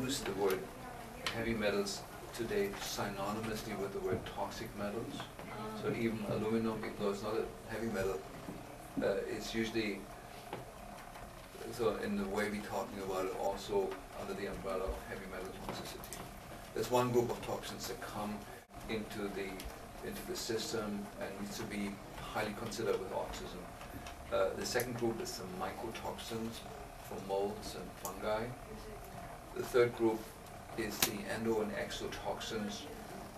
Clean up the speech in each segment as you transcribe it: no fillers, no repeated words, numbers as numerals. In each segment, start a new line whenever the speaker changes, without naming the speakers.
use the word heavy metals today synonymously with the word toxic metals. So even aluminum, even though it's not a heavy metal, it's usually, so in the way we're talking about it, also under the umbrella of heavy metal toxicity. There's one group of toxins that come into the system and needs to be highly considered with autism. The second group is the mycotoxins for molds and fungi. The third group is the endo and exotoxins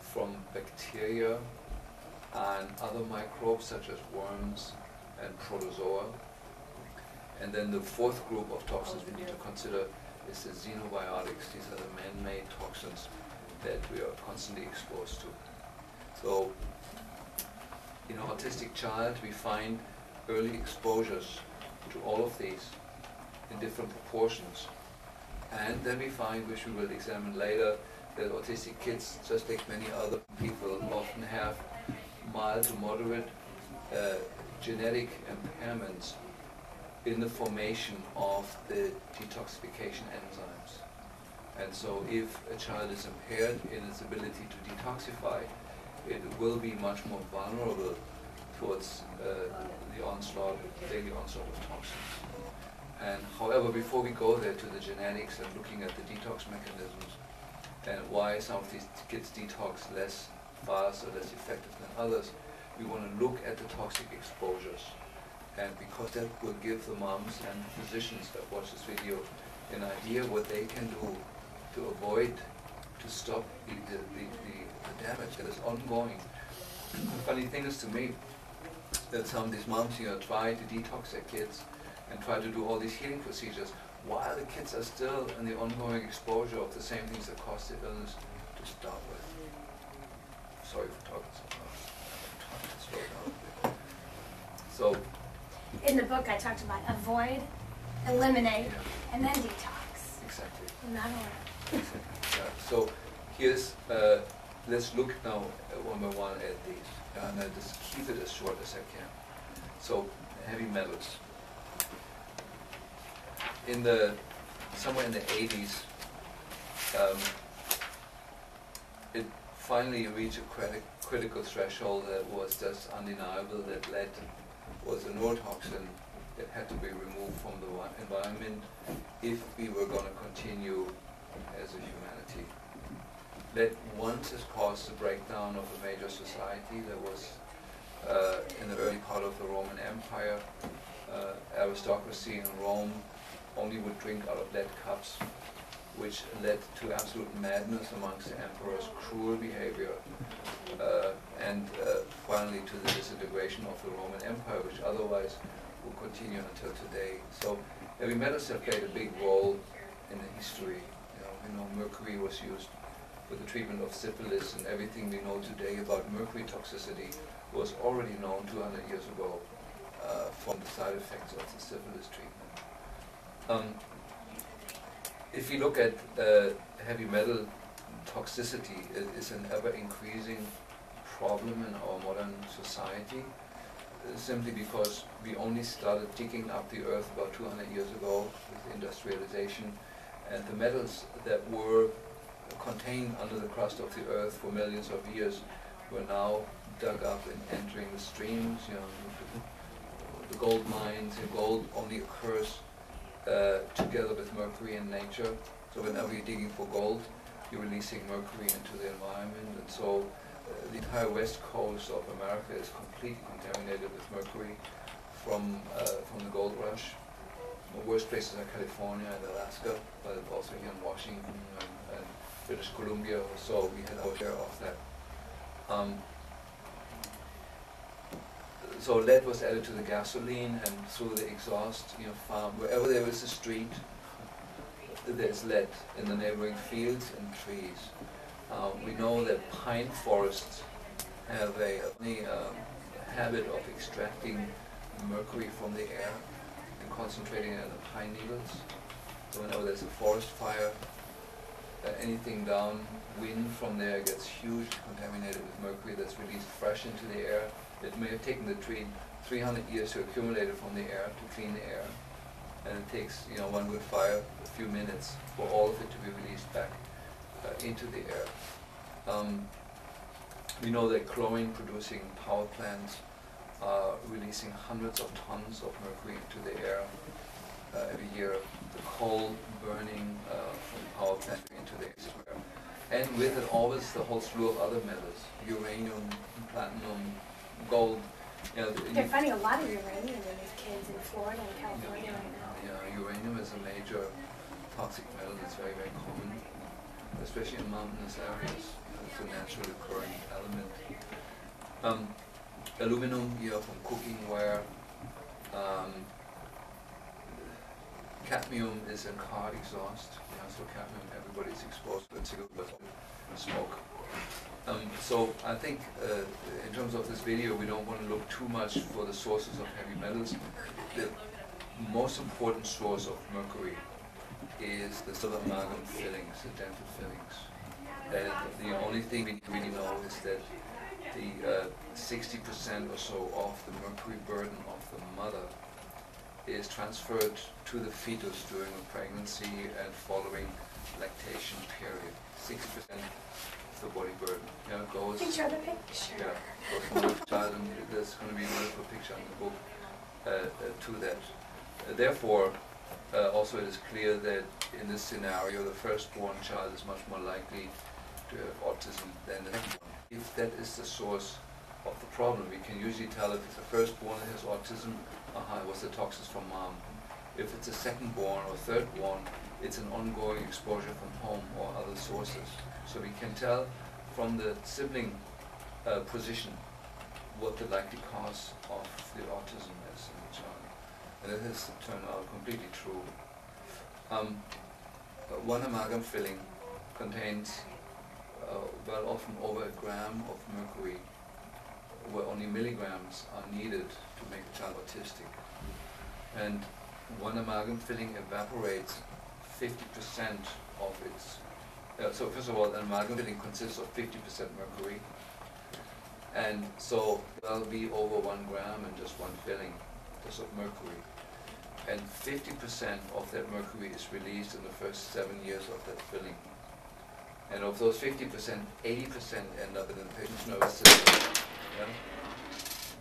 from bacteria and other microbes such as worms and protozoa. And then the fourth group of toxins we need to consider is the xenobiotics. These are the man-made toxins that we are constantly exposed to. So in an autistic child we find early exposures to all of these in different proportions. And then we find, which we will examine later, that autistic kids, just like many other people, often have mild to moderate genetic impairments in the formation of the detoxification enzymes. And so if a child is impaired in its ability to detoxify, it will be much more vulnerable towards the onslaught, daily onslaught of toxins. And however, before we go there to the genetics and looking at the detox mechanisms and why some of these kids detox less fast or less effective than others, we want to look at the toxic exposures. And because that will give the moms and physicians that watch this video an idea what they can do to avoid, to stop the damage that is ongoing. The funny thing is to me that some of these moms, try to detox their kids and try to do all these healing procedures while the kids are still in the ongoing exposure of the same things that cause the illness to start with. Sorry for talking so fast. I'm trying to slow down a bit. So,
in the book I talked about avoid, eliminate, and then detox.
Exactly.
In that order.
Exactly. Yeah. So here's, let's look now one by one at these. And I'll just keep it as short as I can. So, heavy metals. Somewhere in the 80s, it finally reached a critical threshold that was just undeniable, that lead was a neurotoxin that had to be removed from the environment if we were going to continue as a humanity. Lead once has caused the breakdown of a major society that was in the early part of the Roman Empire. Aristocracy in Rome only would drink out of lead cups, which led to absolute madness amongst the emperors, cruel behavior, and finally to the disintegration of the Roman Empire, which otherwise will continue until today. So heavy metals have played a big role in the history. We know mercury was used for the treatment of syphilis, and everything we know today about mercury toxicity was already known 200 years ago from the side effects of the syphilis treatment. If you look at heavy metal toxicity, it is an ever-increasing problem in our modern society, simply because we only started digging up the earth about 200 years ago with industrialization, and the metals that were contained under the crust of the earth for millions of years were now dug up and entering the streams. The gold mines, and gold only occurs together with mercury in nature. So whenever you're digging for gold, you're releasing mercury into the environment, and so the entire west coast of America is completely contaminated with mercury from the gold rush. The worst places are California and Alaska, but also here in Washington and British Columbia. So we had our share of that. So lead was added to the gasoline and through the exhaust, farm. Wherever there is a street, there's lead in the neighboring fields and trees. We know that pine forests have a habit of extracting mercury from the air and concentrating it in the pine needles. So whenever there's a forest fire, anything downwind from there gets hugely contaminated with mercury that's released fresh into the air. It may have taken the tree 300 years to accumulate it from the air, to clean the air. and it takes, you know, one good fire a few minutes for all of it to be released back into the air. We know that chlorine-producing power plants are releasing hundreds of tons of mercury into the air every year. The coal burning from power plants into the air. And with it always the whole slew of other metals: uranium, platinum, gold. You know,
They're finding a lot of uranium in these kids in Florida and California right now.
yeah, uranium is a major toxic metal that's very, very common, especially in mountainous areas. It's a naturally occurring element. Aluminum, from cooking ware. Cadmium is in car exhaust. So cadmium, everybody's exposed to cigarette smoke. So I think in terms of this video, we don't want to look too much for the sources of heavy metals. The most important source of mercury is the silver amalgam fillings, the dental fillings. And the only thing we really know is that the 60% or so of the mercury burden of the mother is transferred to the fetus during a pregnancy and following lactation period. 60% of the body burden. Goes.
Picture the picture.
Yeah, goes from the child, and there's going to be a wonderful picture in the book to that. Therefore, also it is clear that in this scenario, the firstborn child is much more likely to have autism than the next one. If that is the source of the problem, we can usually tell if it's the firstborn that has autism, it was the toxins from mom. If it's a secondborn or thirdborn, it's an ongoing exposure from home or other sources. So we can tell from the sibling position what the likely cause of the autism is in the child. And it has turned out completely true. One amalgam filling contains well often over a gram of mercury, where only milligrams are needed to make a child autistic. And one amalgam filling evaporates 50% of its. So first of all, an amalgam filling consists of 50% mercury, and so there'll be over 1 gram in just one filling just of mercury. And 50% of that mercury is released in the first 7 years of that filling. And of those 50%, 80% end up in the patient's nervous system,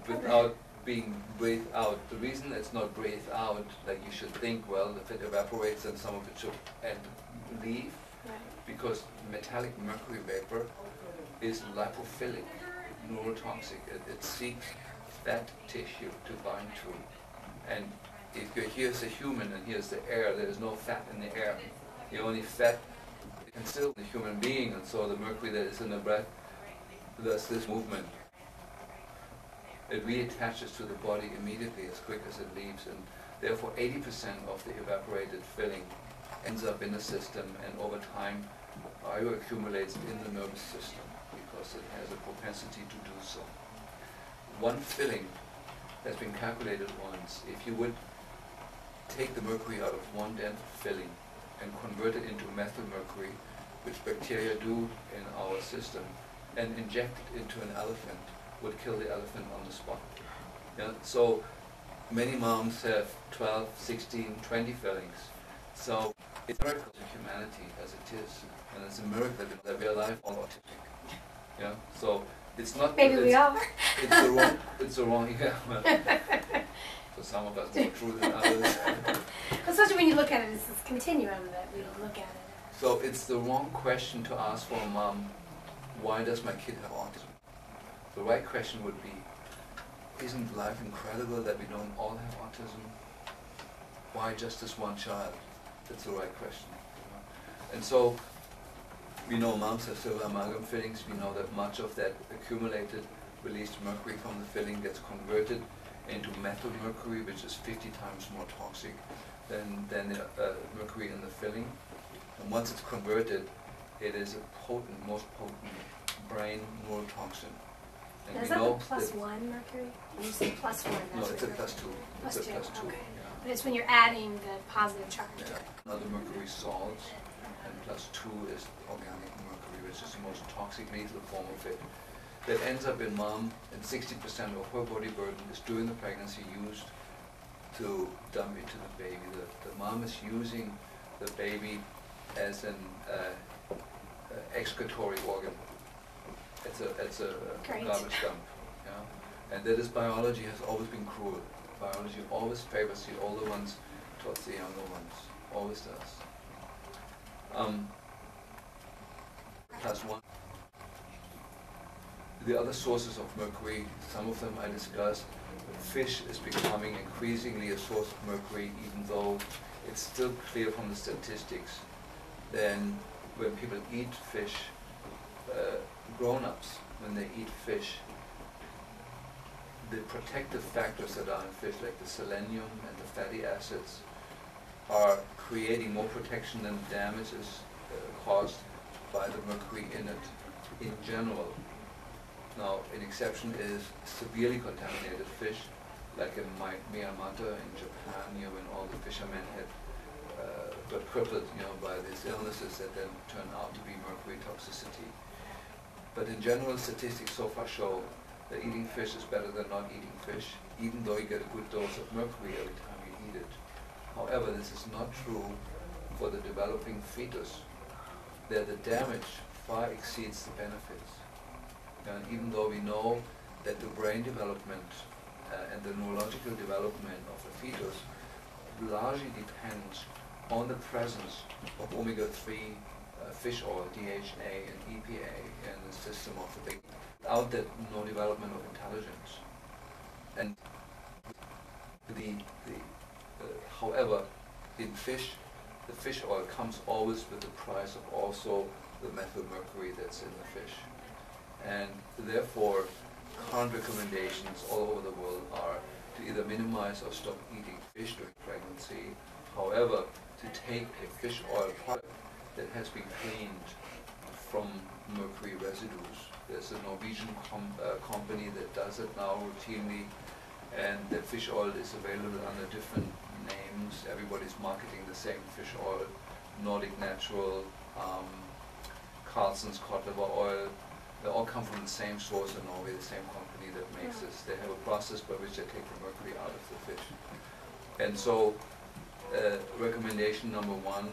without being breathed out. The reason it's not breathed out, like you should think, well, if it evaporates, then some of it should leave, because metallic mercury vapor is lipophilic, neurotoxic. It seeks fat tissue to bind to. And if here's a human and here's the air, there is no fat in the air. The only fat is still the human being, and so the mercury that is in the breath does this movement. It reattaches to the body immediately as quick as it leaves, and therefore 80% of the evaporated filling ends up in the system, and over time bioaccumulates in the nervous system because it has a propensity to do so. One filling has been calculated once. If you would take the mercury out of one dental filling and convert it into methyl mercury, which bacteria do in our system, and inject it into an elephant, would kill the elephant on the spot. So many moms have 12, 16, 20 fillings. So it's a miracle to humanity as it is, and it's a miracle that we are alive all autistic. So it's not.
Maybe we are.
It's the wrong. Well, for some of us more true than others.
Especially when you look at it as this continuum that we look at it.
So it's the wrong question to ask for a mom. Why does my kid have autism? The right question would be, isn't life incredible that we don't all have autism? Why just this one child? That's the right question. And so, we know moms have silver amalgam fillings. We know that much of that accumulated released mercury from the filling gets converted into methyl mercury, which is 50 times more toxic than the mercury in the filling. And once it's converted, it is a most potent brain neurotoxin. And
is that the +1 mercury? When you say +1,
no, it's a +2.
Plus
It's a
two,
+2.
okay.
Yeah.
But it's when you're adding the positive charge.
Yeah. Another mercury salts, and +2 is organic mercury, which is the most toxic lethal form of it, that ends up in mom, and 60% of her body burden is during the pregnancy used to dump into the baby. The mom is using the baby as an excretory organ. It's a
Great.
garbage dump. Yeah? And that is biology has always been cruel. Biology always favors the older ones towards the younger ones. Always does. +1. The other sources of mercury, some of them I discussed. Fish is becoming increasingly a source of mercury, even though it's still clear from the statistics. Then when people eat fish, grown-ups, when they eat fish, the protective factors that are in fish, like the selenium and the fatty acids, are creating more protection than the damage is caused by the mercury in it in general. Now, an exception is severely contaminated fish, like in Miyamata in Japan, when all the fishermen got crippled, by these illnesses that then turn out to be mercury toxicity. But in general, statistics so far show that eating fish is better than not eating fish, even though you get a good dose of mercury every time you eat it. However, this is not true for the developing fetus. There the damage far exceeds the benefits. And even though we know that the brain development and the neurological development of the fetus largely depends on the presence of omega-3 fish oil, DHA and EPA in the system of the baby. Without that, no development of intelligence. And however, in fish, the fish oil comes always with the price of also the methyl mercury that's in the fish. And therefore, current recommendations all over the world are to either minimize or stop eating fish during pregnancy. However, to take a fish oil product that has been cleaned from mercury residues. There's a Norwegian company that does it now routinely, and the fish oil is available under different names. Everybody's marketing the same fish oil: Nordic Natural, Carlson's cod liver oil. They all come from the same source in Norway, the same company that makes this. They have a process by which they take the mercury out of the fish. And so, recommendation number 1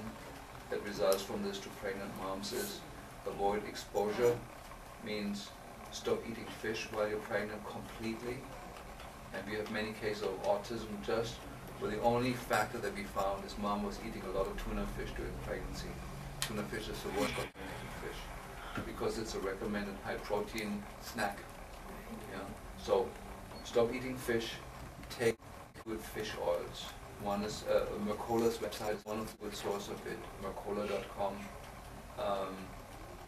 that results from this to pregnant moms is avoid exposure, means stop eating fish while you're pregnant completely. And we have many cases of autism just where the only factor that we found is mom was eating a lot of tuna fish during pregnancy. Tuna fish is the worst contaminated fish because it's a recommended high protein snack. Yeah? So stop eating fish, take good fish oils. One is Mercola's website is one of the good sources of it, mercola.com.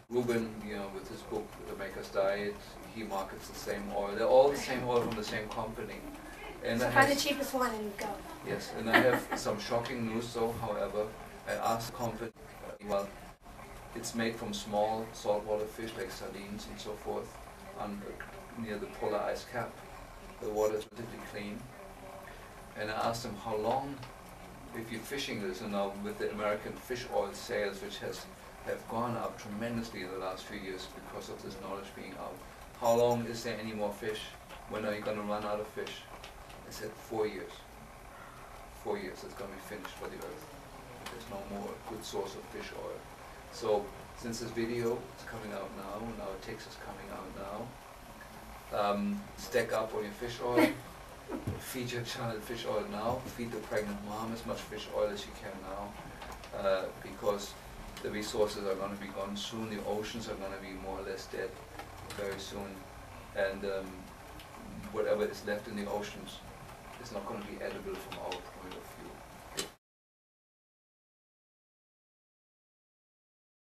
Ruben, with his book, The Maker's Diet, he markets the same oil. They're all the same oil from the same company. And
so find the cheapest one and go.
Yes, and I have some shocking news though, however. I asked the company, well, it's made from small saltwater fish like sardines and so forth, near the polar ice cap. The water is relatively clean. And I asked them how long, if you're fishing this, and now with the American fish oil sales, which have gone up tremendously in the last few years because of this knowledge being out, how long is there any more fish? When are you going to run out of fish? I said 4 years. 4 years, it's going to be finished for the earth. There's no more good source of fish oil. So since this video is coming out now it takes is coming out now, stack up on your fish oil. Feed your child fish oil now, feed the pregnant mom as much fish oil as you can now, because the resources are going to be gone soon, the oceans are going to be more or less dead very soon, and whatever is left in the oceans is not going to be edible from our point of view.